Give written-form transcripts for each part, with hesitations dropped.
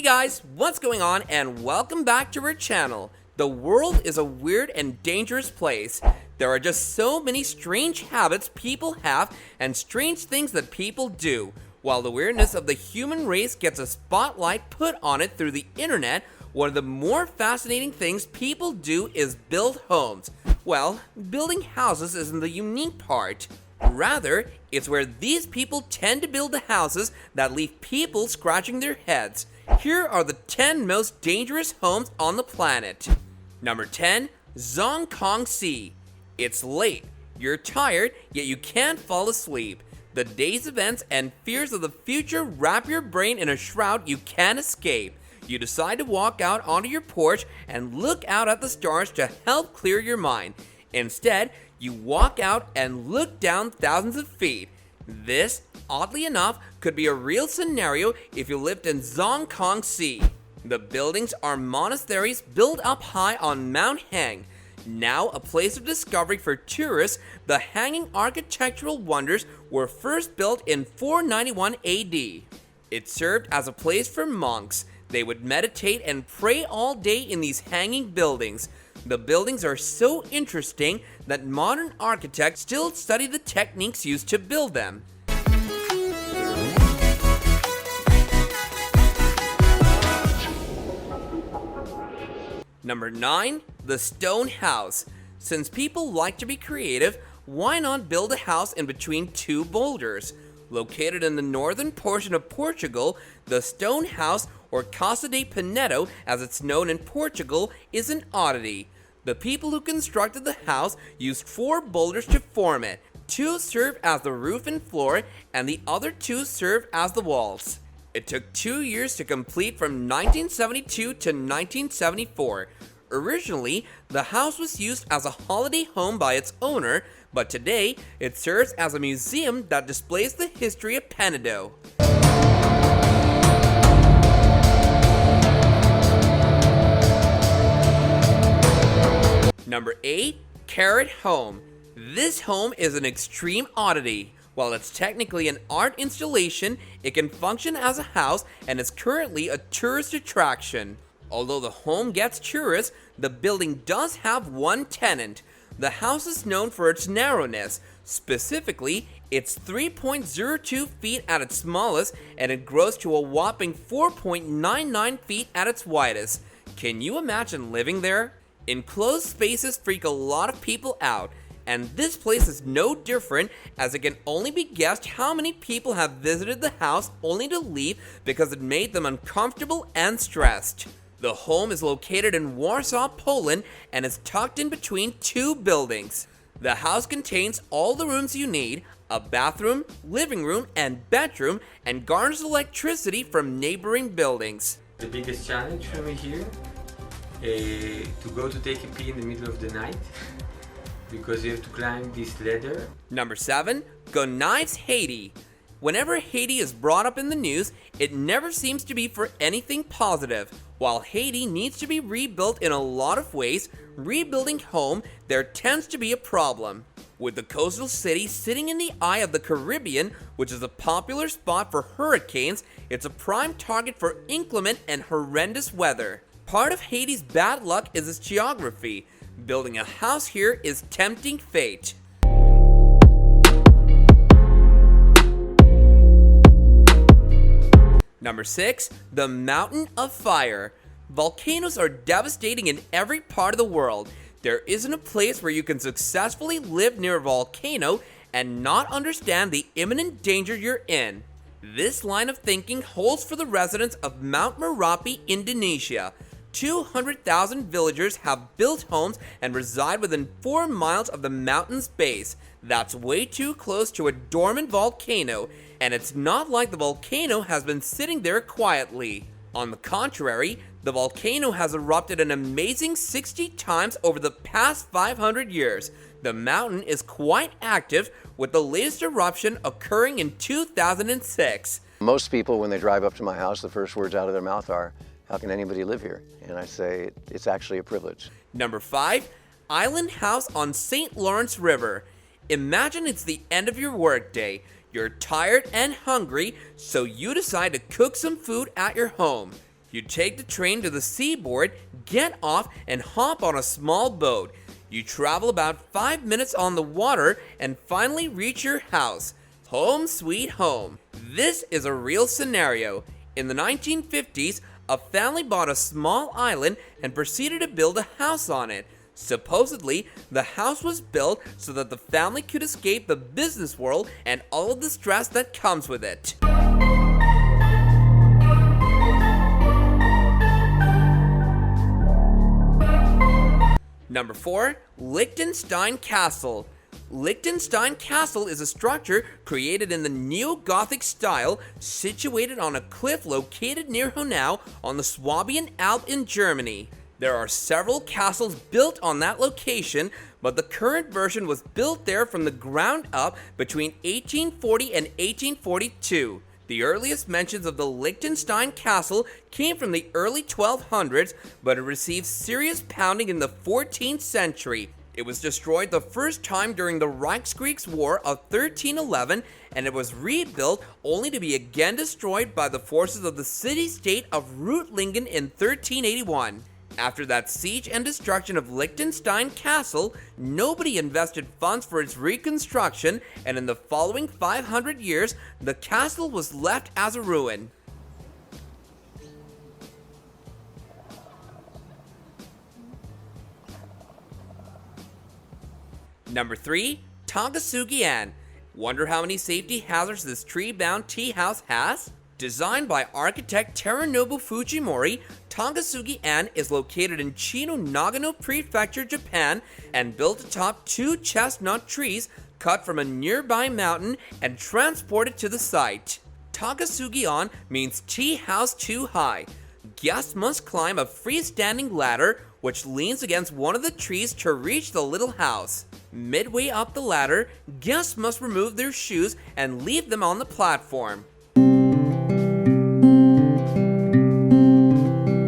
Hey guys, what's going on and welcome back to our channel. The world is a weird and dangerous place. There are just so many strange habits people have and strange things that people do. While the weirdness of the human race gets a spotlight put on it through the internet, one of the more fascinating things people do is build homes. Well, building houses isn't the unique part. Rather, it's where these people tend to build the houses that leave people scratching their heads. Here are the 10 most dangerous homes on the planet. Number 10, Zongkong Sea. It's late, you're tired, yet you can't fall asleep. The day's events and fears of the future wrap your brain in a shroud you can't escape. You decide to walk out onto your porch and look out at the stars to help clear your mind. Instead, you walk out and look down thousands of feet. This, oddly enough, could be a real scenario if you lived in Zongkong Sea. The buildings are monasteries built up high on Mount Hang. Now a place of discovery for tourists, the hanging architectural wonders were first built in 491 AD. It served as a place for monks. They would meditate and pray all day in these hanging buildings. The buildings are so interesting that modern architects still study the techniques used to build them. Number 9, the stone house. Since people like to be creative, why not build a house in between two boulders? Located in the northern portion of Portugal, the stone house, or Casa de Pinedo as it's known in Portugal, is an oddity. The people who constructed the house used 4 boulders to form it. 2 serve as the roof and floor, and the other 2 serve as the walls. It took 2 years to complete from 1972 to 1974. Originally, the house was used as a holiday home by its owner, but today it serves as a museum that displays the history of Pinedo. Number 8, Carrot Home. This home is an extreme oddity. While it's technically an art installation, it can function as a house and is currently a tourist attraction. Although the home gets tourists, the building does have one tenant. The house is known for its narrowness. Specifically, it's 3.02 feet at its smallest, and it grows to a whopping 4.99 feet at its widest. Can you imagine living there? Enclosed spaces freak a lot of people out, and this place is no different, as it can only be guessed how many people have visited the house only to leave because it made them uncomfortable and stressed. The home is located in Warsaw, Poland, and is tucked in between 2 buildings. The house contains all the rooms you need, a bathroom, living room, and bedroom, and garners electricity from neighboring buildings. The biggest challenge for me here to go to take a pee in the middle of the night because you have to climb this ladder. Number 7, Gonaives, Haiti. Whenever Haiti is brought up in the news, it never seems to be for anything positive. While Haiti needs to be rebuilt in a lot of ways, rebuilding home there tends to be a problem. With the coastal city sitting in the eye of the Caribbean, which is a popular spot for hurricanes, it's a prime target for inclement and horrendous weather. Part of Haiti's bad luck is its geography. Building a house here is tempting fate. Number 6, the Mountain of Fire. Volcanoes are devastating in every part of the world. There isn't a place where you can successfully live near a volcano and not understand the imminent danger you're in. This line of thinking holds for the residents of Mount Merapi, Indonesia. 200,000 villagers have built homes and reside within 4 miles of the mountain's base. That's way too close to a dormant volcano, and it's not like the volcano has been sitting there quietly. On the contrary, the volcano has erupted an amazing 60 times over the past 500 years. The mountain is quite active, with the latest eruption occurring in 2006. Most people, when they drive up to my house, the first words out of their mouth are, "How can anybody live here?" And I say, it's actually a privilege. Number 5, Island House on St. Lawrence River. Imagine it's the end of your workday. You're tired and hungry, so you decide to cook some food at your home. You take the train to the seaboard, get off, and hop on a small boat. You travel about 5 minutes on the water and finally reach your house. Home sweet home. This is a real scenario. In the 1950s, a family bought a small island and proceeded to build a house on it. Supposedly, the house was built so that the family could escape the business world and all of the stress that comes with it. Number 4, Liechtenstein Castle. Liechtenstein Castle is a structure created in the neo-Gothic style, situated on a cliff located near Honau on the Swabian Alp in Germany. There are several castles built on that location, but the current version was built there from the ground up between 1840 and 1842. The earliest mentions of the Liechtenstein Castle came from the early 1200s, but it received serious pounding in the 14th century. It was destroyed the first time during the Reichskrieg's War of 1311, and it was rebuilt only to be again destroyed by the forces of the city-state of Reutlingen in 1381. After that siege and destruction of Liechtenstein Castle, nobody invested funds for its reconstruction, and in the following 500 years, the castle was left as a ruin. Number 3, Tongasugi. Wonder how many safety hazards this tree-bound tea house has? Designed by architect Teranobu Fujimori, Tongasugi is located in Chino Nagano Prefecture, Japan, and built atop 2 chestnut trees cut from a nearby mountain and transported to the site. Tongasugi means tea house too high. Guests must climb a freestanding ladder which leans against one of the trees to reach the little house. Midway up the ladder, guests must remove their shoes and leave them on the platform.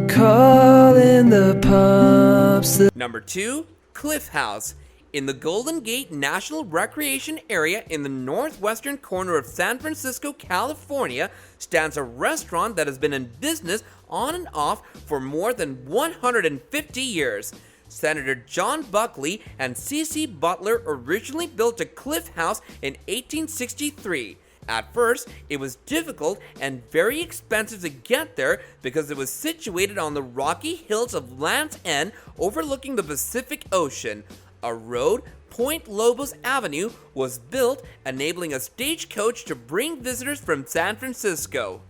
Calling the pups. Number 2, Cliff House. In the Golden Gate National Recreation Area in the northwestern corner of San Francisco, California, stands a restaurant that has been in business on and off for more than 150 years. Senator John Buckley and C.C. Butler originally built a Cliff House in 1863. At first, it was difficult and very expensive to get there because it was situated on the rocky hills of Land's End overlooking the Pacific Ocean. A road, Point Lobos Avenue, was built, enabling a stagecoach to bring visitors from San Francisco.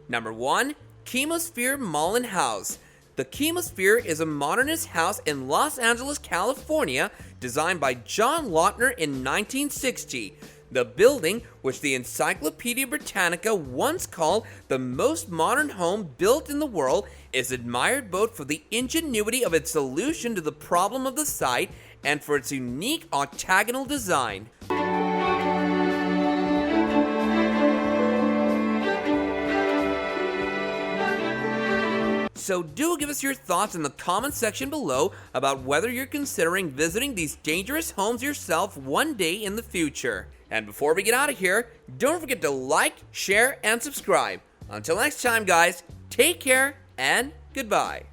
Number 1, Chemosphere Mullen House. The Chemosphere is a modernist house in Los Angeles, California, designed by John Lautner in 1960. The building, which the Encyclopedia Britannica once called the most modern home built in the world, is admired both for the ingenuity of its solution to the problem of the site and for its unique octagonal design. So do give us your thoughts in the comment section below about whether you're considering visiting these dangerous homes yourself one day in the future. And before we get out of here, don't forget to like, share, and subscribe. Until next time, guys, take care and goodbye.